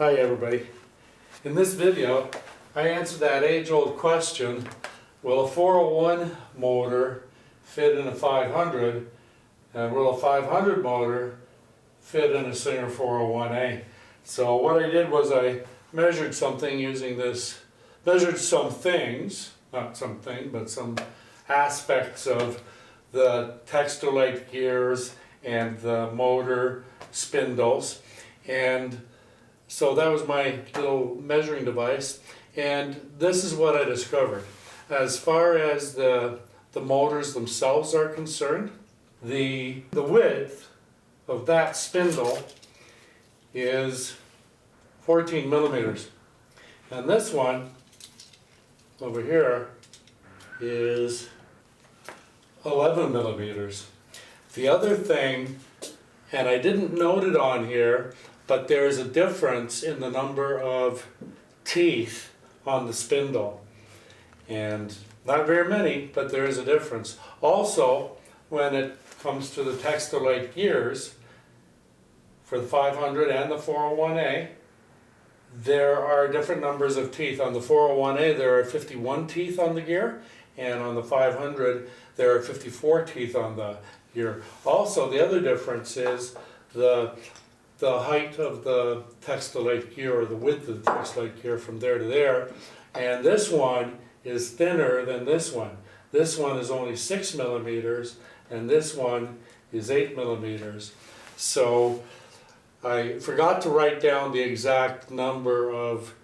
Hi everybody. In this video I answered that age-old question, will a 401 motor fit in a 500 and will a 500 motor fit in a Singer 401A? So what I did was I measured something using this, measured some things, not something, but some aspects of the TEXTOLITE gears and the motor spindles, and so that was my little measuring device, and this is what I discovered. As far as the motors themselves are concerned, the width of that spindle is 14 millimeters, and this one over here is 11 millimeters. The other thing, and I didn't note it on here, but there is a difference in the number of teeth on the spindle, and not very many, but there is a difference. Also, when it comes to the TEXTOLITE gears for the 500 and the 401A, there are different numbers of teeth. On the 401A there are 51 teeth on the gear, and on the 500 there are 54 teeth on the gear. Also, the other difference is the height of the TEXTOLITE gear, or the width of the TEXTOLITE gear from there to there, and this one is thinner than this one. This one is only 6 millimeters and this one is 8 millimeters. So I forgot to write down the exact number of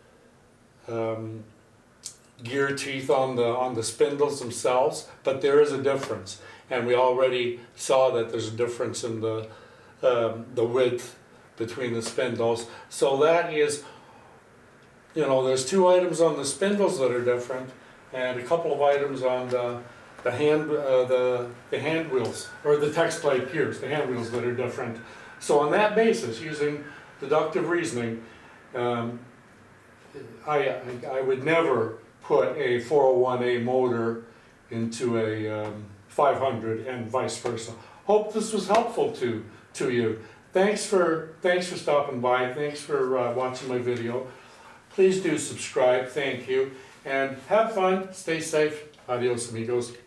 gear teeth on the spindles themselves, but there is a difference, and we already saw that there's a difference in the width between the spindles. So that is, you know, there's 2 items on the spindles that are different, and a couple of items on the hand wheels, or the TEXTOLITE gears, the hand wheels that are different. So on that basis, using deductive reasoning, I would never put a 401A motor into a 500 and vice versa. Hope this was helpful to you. Thanks for stopping by. Thanks for watching my video. Please do subscribe. Thank you. And have fun. Stay safe. Adios, amigos.